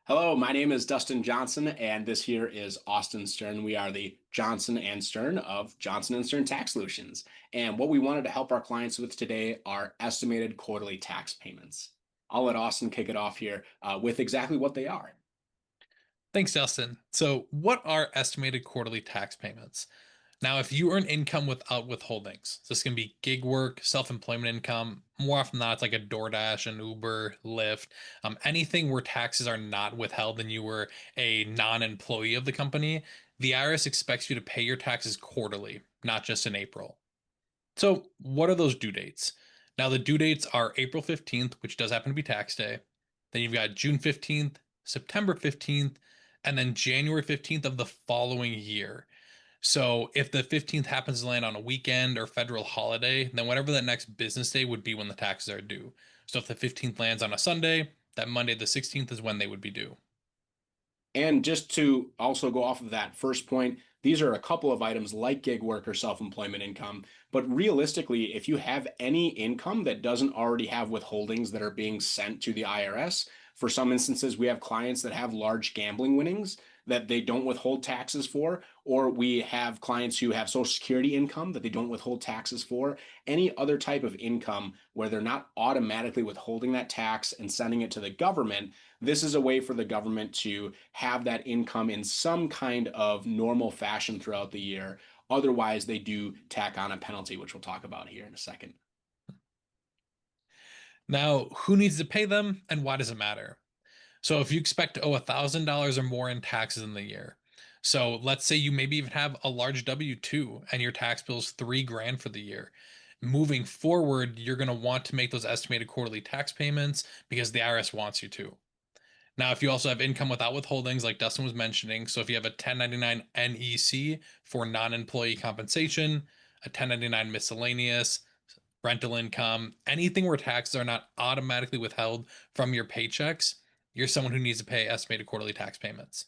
Hello, my name is Dustin Johnson, and this here is Austin Stern. We are the Johnson and Stern of Johnson and Stern Tax Solutions. And what we wanted to help our clients with today are estimated quarterly tax payments. I'll let Austin kick it off here with exactly what they are. Thanks, Justin. So, what are estimated quarterly tax payments? Now, if you earn income without withholdings, so this can be gig work, self-employment income. More often than not, it's like a DoorDash, an Uber, Lyft, anything where taxes are not withheld and you were a non-employee of the company. The IRS expects you to pay your taxes quarterly, not just in April. So, what are those due dates? Now, the due dates are April 15th, which does happen to be tax day. Then you've got June 15th, September 15th, and then January 15th of the following year. So, if the 15th happens to land on a weekend or federal holiday, then whatever that next business day would be when the taxes are due. So, if the 15th lands on a Sunday, that Monday the 16th is when they would be due. And just to also go off of that first point, these are a couple of items like gig work or self-employment income. But realistically, if you have any income that doesn't already have withholdings that are being sent to the IRS, for some instances, we have clients that have large gambling winnings that they don't withhold taxes for, or we have clients who have Social Security income that they don't withhold taxes for. Any other type of income where they're not automatically withholding that tax and sending it to the government, this is a way for the government to have that income in some kind of normal fashion throughout the year. Otherwise, they do tack on a penalty, which we'll talk about here in a second. Now, who needs to pay them and why does it matter? So if you expect to owe $1,000 or more in taxes in the year, so let's say you maybe even have a large W-2 and your tax bill is 3 grand for the year. Moving forward, you're going to want to make those estimated quarterly tax payments because the IRS wants you to. Now, if you also have income without withholdings, like Dustin was mentioning, so if you have a 1099 NEC for non-employee compensation, a 1099 miscellaneous, rental income, anything where taxes are not automatically withheld from your paychecks, you're someone who needs to pay estimated quarterly tax payments.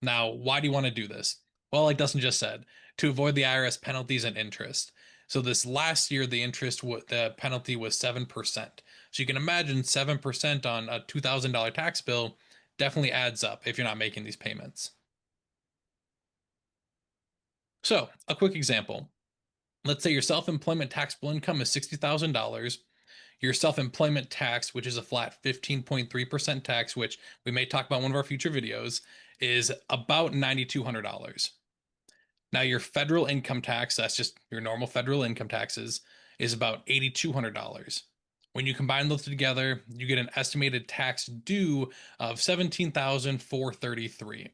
Now, why do you want to do this? Well, like Dustin just said, to avoid the IRS penalties and interest. So this last year, the penalty was 7%. So you can imagine 7% on a $2,000 tax bill definitely adds up if you're not making these payments. So, a quick example. Let's say your self-employment taxable income is $60,000. Your self-employment tax, which is a flat 15.3% tax, which we may talk about in one of our future videos, is about $9,200. Now, your federal income tax, that's just your normal federal income taxes, is about $8,200. When you combine those together, you get an estimated tax due of $17,433.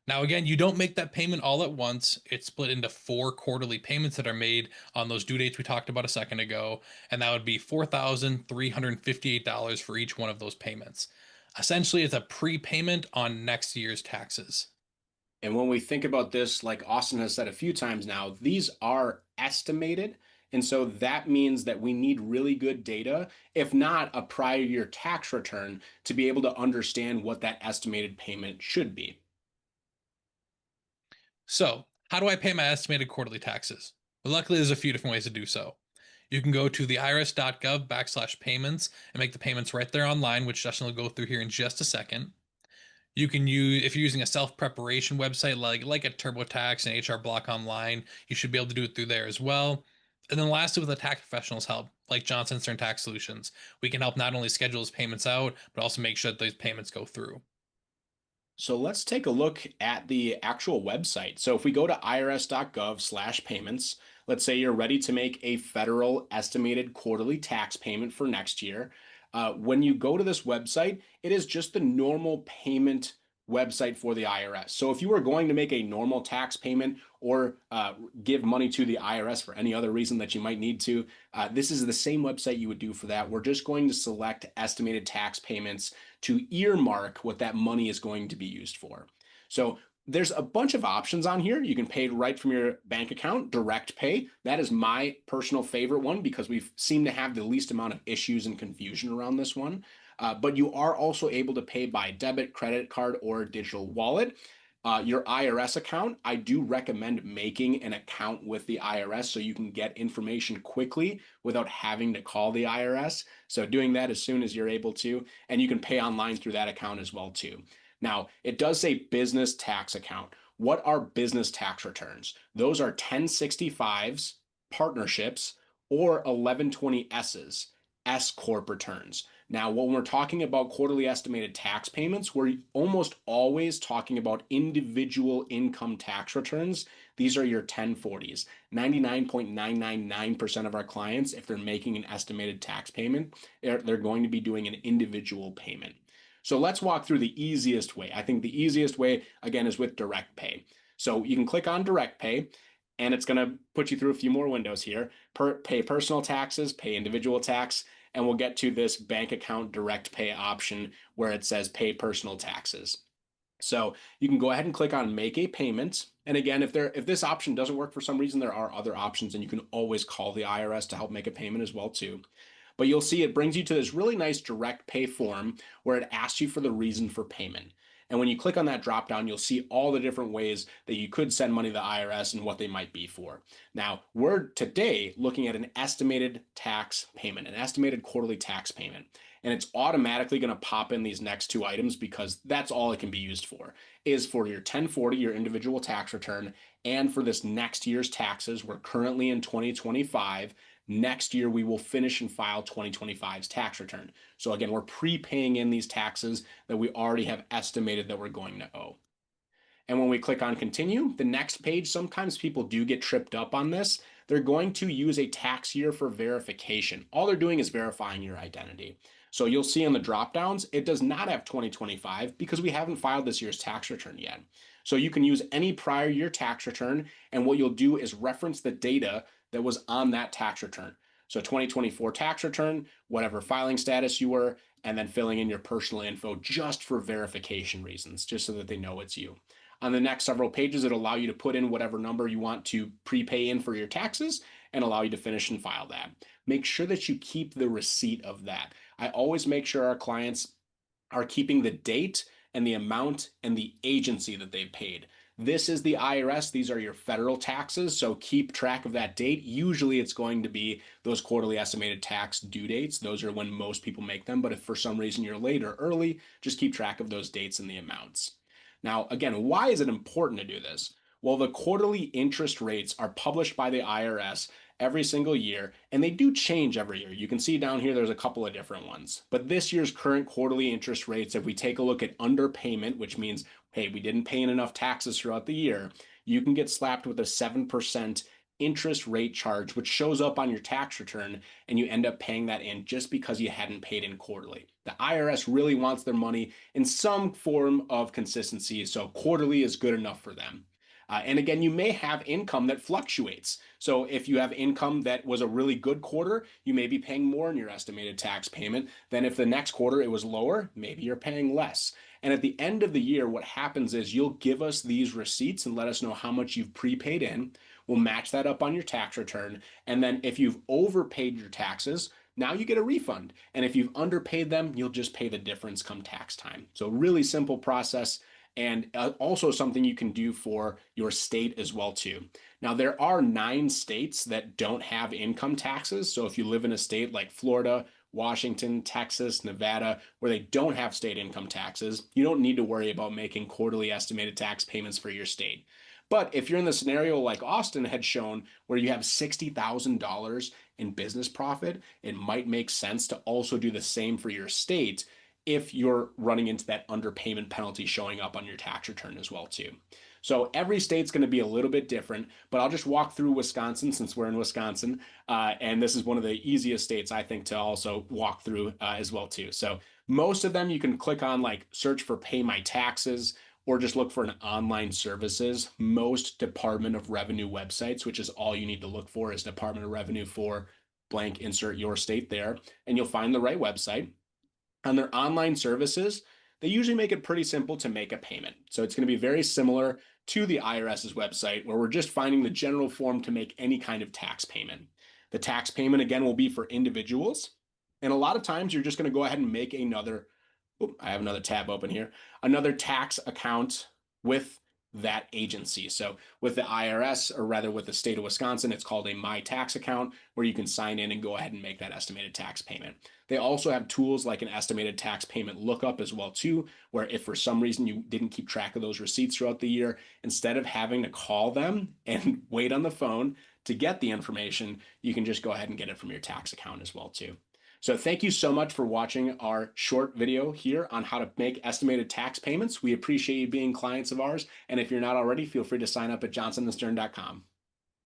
Now, again, you don't make that payment all at once. It's split into 4 quarterly payments that are made on those due dates we talked about a second ago, and that would be $4,358 for each one of those payments. Essentially, it's a prepayment on next year's taxes. And when we think about this, like Austin has said a few times now, these are estimated. And so that means that we need really good data, if not a prior year tax return, to be able to understand what that estimated payment should be. So, how do I pay my estimated quarterly taxes? Well, luckily, there's a few different ways to do so. You can go to the irs.gov/payments and make the payments right there online, which Justin will go through here in just a second. You can use, if you're using a self-preparation website like a TurboTax and HR Block Online, you should be able to do it through there as well. And then lastly, with a tax professional's help, like Johnson Stern Tax Solutions, we can help not only schedule those payments out, but also make sure that those payments go through. So let's take a look at the actual website. So if we go to irs.gov/payments, let's say you're ready to make a federal estimated quarterly tax payment for next year. When you go to this website, it is just the normal payment website for the IRS. So if you were going to make a normal tax payment or give money to the IRS for any other reason that you might need to, this is the same website you would do for that. We're just going to select estimated tax payments to earmark what that money is going to be used for. So there's a bunch of options on here. You can pay right from your bank account, direct pay. That is my personal favorite one because we seem to have the least amount of issues and confusion around this one. But you are also able to pay by debit, credit card, or digital wallet. Your IRS account, I do recommend making an account with the IRS so you can get information quickly without having to call the IRS. So doing that as soon as you're able to, and you can pay online through that account as well too. Now, it does say business tax account. What are business tax returns? Those are 1065s, partnerships, or 1120Ss, S Corp returns. Now, when we're talking about quarterly estimated tax payments, we're almost always talking about individual income tax returns. These are your 1040s. 99.999% of our clients, if they're making an estimated tax payment, they're going to be doing an individual payment. So let's walk through the easiest way. I think the easiest way, again, is with direct pay. So you can click on direct pay, and it's going to put you through a few more windows here. Pay personal taxes, pay individual tax, and we'll get to this bank account direct pay option where it says pay personal taxes. So you can go ahead and click on make a payment. And again, if this option doesn't work for some reason, there are other options, and you can always call the IRS to help make a payment as well too. But you'll see it brings you to this really nice direct pay form where it asks you for the reason for payment. And when you click on that drop down, you'll see all the different ways that you could send money to the IRS and what they might be for. Now, we're today looking at an estimated tax payment, an estimated quarterly tax payment. And it's automatically going to pop in these next two items because that's all it can be used for, is for your 1040, your individual tax return, and for this next year's taxes. We're currently in 2025. Next year, we will finish and file 2025's tax return. So again, we're prepaying in these taxes that we already have estimated that we're going to owe. And when we click on continue, the next page, sometimes people do get tripped up on this. They're going to use a tax year for verification. All they're doing is verifying your identity. So you'll see on the drop downs, it does not have 2025 because we haven't filed this year's tax return yet. So you can use any prior year tax return, and what you'll do is reference the data that was on that tax return. So 2024 tax return, whatever filing status you were, and then filling in your personal info just for verification reasons, just so that they know it's you. On the next several pages, it'll allow you to put in whatever number you want to prepay in for your taxes and allow you to finish and file that. Make sure that you keep the receipt of that. I always make sure our clients are keeping the date and the amount and the agency that they paid. This is the IRS. These are your federal taxes. So keep track of that date. Usually it's going to be those quarterly estimated tax due dates. Those are when most people make them. But if for some reason you're late or early, just keep track of those dates and the amounts. Now, again, why is it important to do this? Well, the quarterly interest rates are published by the IRS every single year, and they do change every year. You can see down here there's a couple of different ones. But this year's current quarterly interest rates, if we take a look at underpayment, which means, hey, we didn't pay in enough taxes throughout the year, you can get slapped with a 7% interest rate charge, which shows up on your tax return, and you end up paying that in just because you hadn't paid in quarterly. The IRS really wants their money in some form of consistency, so quarterly is good enough for them. And again, you may have income that fluctuates. So if you have income that was a really good quarter, you may be paying more in your estimated tax payment than if the next quarter it was lower, maybe you're paying less. And at the end of the year, what happens is you'll give us these receipts and let us know how much you've prepaid in. We'll match that up on your tax return. And then if you've overpaid your taxes, now you get a refund. And if you've underpaid them, you'll just pay the difference come tax time. So really simple process, and also something you can do for your state as well too. Now there are 9 states that don't have income taxes. So if you live in a state like Florida, Washington, Texas, Nevada, where they don't have state income taxes, you don't need to worry about making quarterly estimated tax payments for your state. But if you're in the scenario like Austin had shown, where you have $60,000 in business profit, it might make sense to also do the same for your state if you're running into that underpayment penalty showing up on your tax return as well too. So every state's going to be a little bit different, but I'll just walk through Wisconsin since we're in Wisconsin, and this is one of the easiest states I think to also walk through as well too. So most of them you can click on like search for pay my taxes or just look for an online services. Most Department of Revenue websites, which is all you need to look for, is Department of Revenue for blank, insert your state there, and you'll find the right website. On their online services, they usually make it pretty simple to make a payment. So it's going to be very similar to the IRS's website, where we're just finding the general form to make any kind of tax payment. The tax payment, again, will be for individuals. And a lot of times you're just going to go ahead and make another, I have another tab open here, another tax account with that agency. So with the IRS, or rather with the state of Wisconsin, it's called a My Tax account where you can sign in and go ahead and make that estimated tax payment. They also have tools like an estimated tax payment lookup as well too, where if for some reason you didn't keep track of those receipts throughout the year, instead of having to call them and wait on the phone to get the information, you can just go ahead and get it from your tax account as well too. So thank you so much for watching our short video here on how to make estimated tax payments. We appreciate you being clients of ours. And if you're not already, feel free to sign up at johnsonandstern.com.